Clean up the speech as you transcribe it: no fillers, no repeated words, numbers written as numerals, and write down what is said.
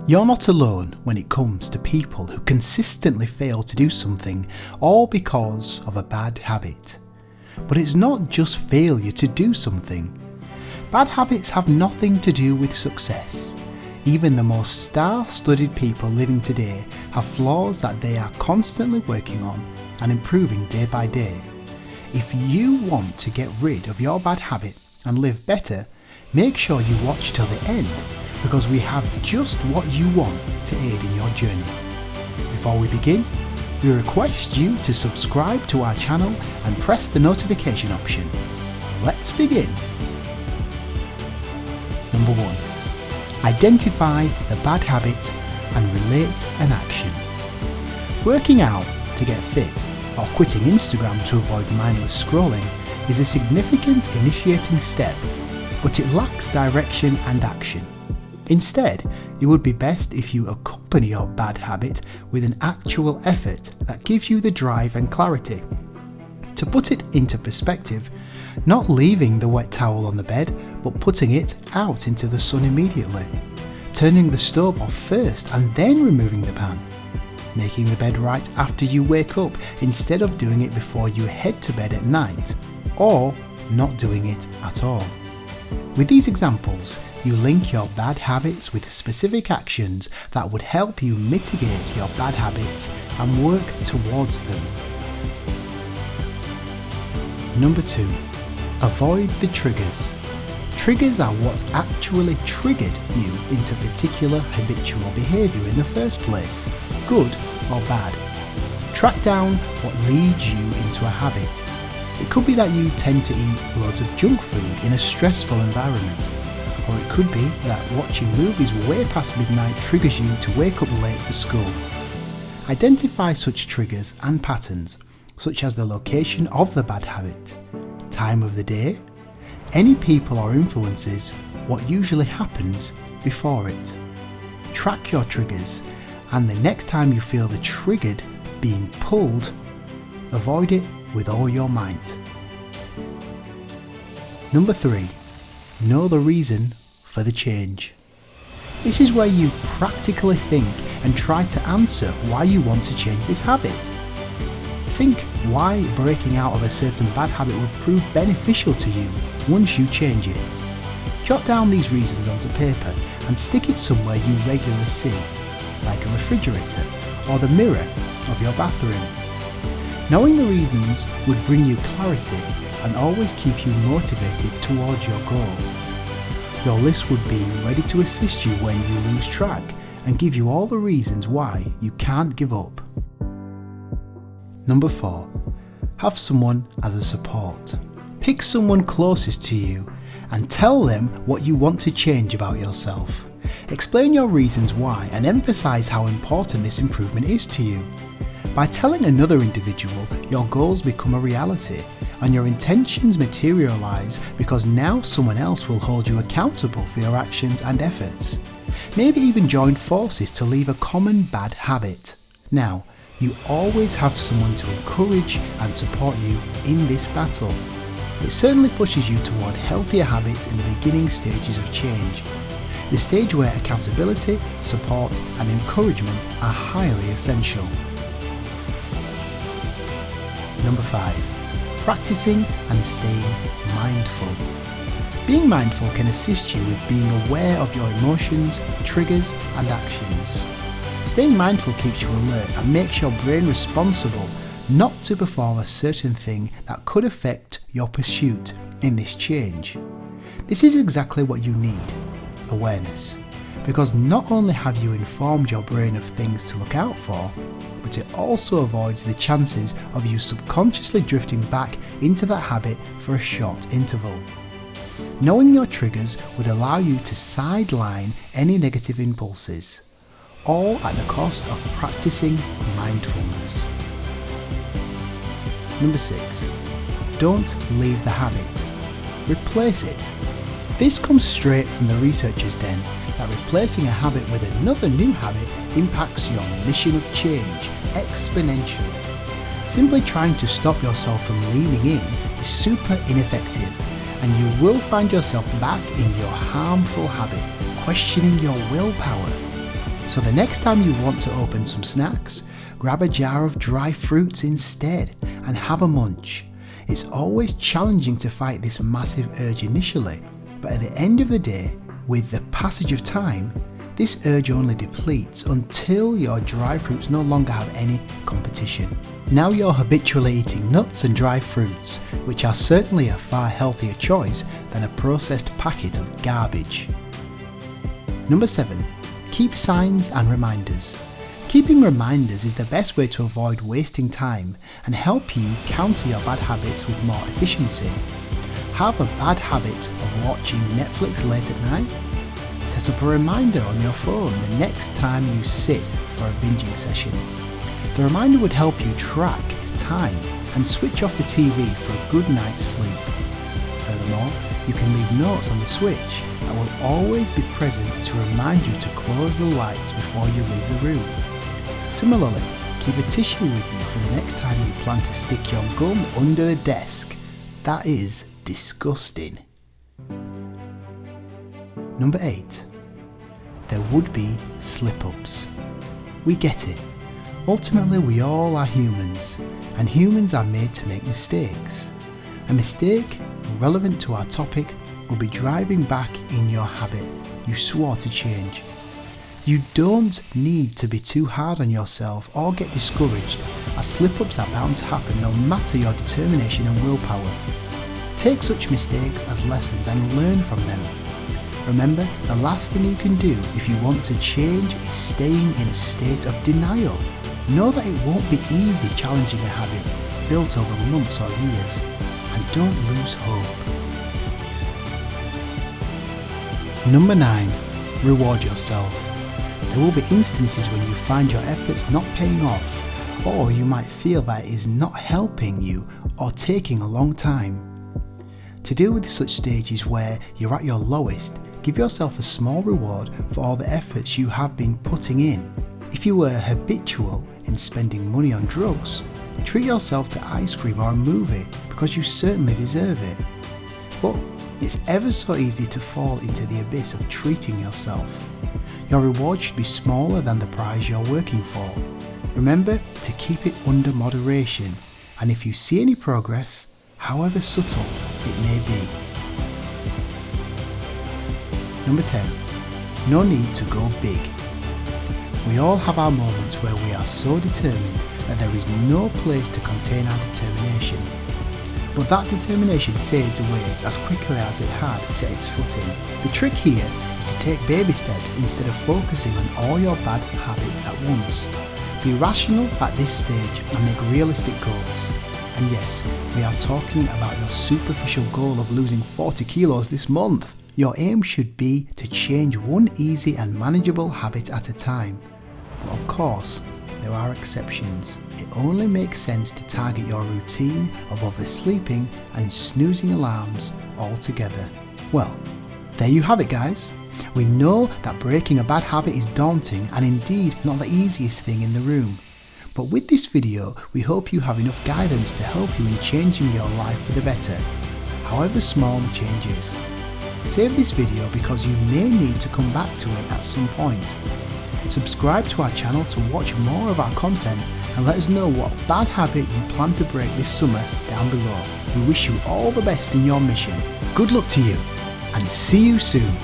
You're not alone when it comes to people who consistently fail to do something, all because of a bad habit. But it's not just failure to do something. Bad habits have nothing to do with success. Even the most star-studded people living today have flaws that they are constantly working on and improving day by day. If you want to get rid of your bad habit and live better, make sure you watch till the end, because we have just what you want to aid in your journey. Before we begin, we request you to subscribe to our channel and press the notification option. Let's begin. Number 1. Identify the bad habit and relate an action. Working out to get fit or quitting Instagram to avoid mindless scrolling is a significant initiating step, but it lacks direction and action. Instead, it would be best if you accompany your bad habit with an actual effort that gives you the drive and clarity. To put it into perspective, not leaving the wet towel on the bed, but putting it out into the sun immediately. Turning the stove off first and then removing the pan. Making the bed right after you wake up instead of doing it before you head to bed at night, or not doing it at all. With these examples, you link your bad habits with specific actions that would help you mitigate your bad habits and work towards them. Number 2. Avoid the triggers. Triggers are what actually triggered you into particular habitual behaviour in the first place, good or bad. Track down what leads you into a habit. It could be that you tend to eat loads of junk food in a stressful environment. Or it could be that watching movies way past midnight triggers you to wake up late for school. Identify such triggers and patterns, such as the location of the bad habit, time of the day, any people or influences, what usually happens before it. Track your triggers, and the next time you feel the triggered being pulled, avoid it with all your might. Number 3. Know the reason for the change. This is where you practically think and try to answer why you want to change this habit. Think why breaking out of a certain bad habit will prove beneficial to you once you change it. Jot down these reasons onto paper and stick it somewhere you regularly see, like a refrigerator or the mirror of your bathroom. Knowing the reasons would bring you clarity and always keep you motivated towards your goal. Your list would be ready to assist you when you lose track and give you all the reasons why you can't give up. Number 4. Have someone as a support. Pick someone closest to you and tell them what you want to change about yourself. Explain your reasons why and emphasize how important this improvement is to you. By telling another individual, your goals become a reality and your intentions materialize, because now someone else will hold you accountable for your actions and efforts. Maybe even join forces to leave a common bad habit. Now, you always have someone to encourage and support you in this battle. It certainly pushes you toward healthier habits in the beginning stages of change, the stage where accountability, support and encouragement are highly essential. Number 5. Practicing and staying mindful. Being mindful can assist you with being aware of your emotions, triggers and actions. Staying mindful keeps you alert and makes your brain responsible not to perform a certain thing that could affect your pursuit in this change. This is exactly what you need, awareness, because not only have you informed your brain of things to look out for, but it also avoids the chances of you subconsciously drifting back into that habit for a short interval. Knowing your triggers would allow you to sideline any negative impulses, all at the cost of practicing mindfulness. Number 6. Don't leave the habit. Replace it. This comes straight from the researchers' den, that replacing a habit with another new habit impacts your mission of change exponentially. Simply trying to stop yourself from leaning in is super ineffective, and you will find yourself back in your harmful habit, questioning your willpower. So the next time you want to open some snacks, grab a jar of dry fruits instead and have a munch. It's always challenging to fight this massive urge initially, but at the end of the day, with the passage of time, this urge only depletes until your dry fruits no longer have any competition. Now you're habitually eating nuts and dry fruits, which are certainly a far healthier choice than a processed packet of garbage. Number 7. Keep signs and reminders. Keeping reminders is the best way to avoid wasting time and help you counter your bad habits with more efficiency. Have a bad habit of watching Netflix late at night? Set up a reminder on your phone the next time you sit for a binging session. The reminder would help you track time and switch off the TV for a good night's sleep. Furthermore, you can leave notes on the switch that will always be present to remind you to close the lights before you leave the room. Similarly, keep a tissue with you for the next time you plan to stick your gum under the desk. That is disgusting. Number 8. There would be slip-ups. We get it. Ultimately, we all are humans, and humans are made to make mistakes. A mistake relevant to our topic will be driving back in your habit you swore to change. You don't need to be too hard on yourself or get discouraged, as slip-ups are bound to happen no matter your determination and willpower. Take such mistakes as lessons and learn from them. Remember, the last thing you can do if you want to change is staying in a state of denial. Know that it won't be easy challenging a habit built over months or years, and don't lose hope. Number 9. Reward yourself. There will be instances when you find your efforts not paying off, or you might feel that it is not helping you or taking a long time. To deal with such stages where you're at your lowest, give yourself a small reward for all the efforts you have been putting in. If you were habitual in spending money on drugs, treat yourself to ice cream or a movie because you certainly deserve it. But it's ever so easy to fall into the abyss of treating yourself. Your reward should be smaller than the prize you're working for. Remember to keep it under moderation, and if you see any progress, however subtle it may be. Number 10. No need to go big. We all have our moments where we are so determined that there is no place to contain our determination. But that determination fades away as quickly as it had set its footing. The trick here is to take baby steps instead of focusing on all your bad habits at once. Be rational at this stage and make realistic goals. And yes, we are talking about your superficial goal of losing 40 kilos this month. Your aim should be to change one easy and manageable habit at a time. But of course, there are exceptions. It only makes sense to target your routine of oversleeping and snoozing alarms altogether. Well, there you have it, guys. We know that breaking a bad habit is daunting and indeed not the easiest thing in the room. But with this video, we hope you have enough guidance to help you in changing your life for the better, however small the change is. Save this video because you may need to come back to it at some point. Subscribe to our channel to watch more of our content and let us know what bad habit you plan to break this summer down below. We wish you all the best in your mission. Good luck to you and see you soon.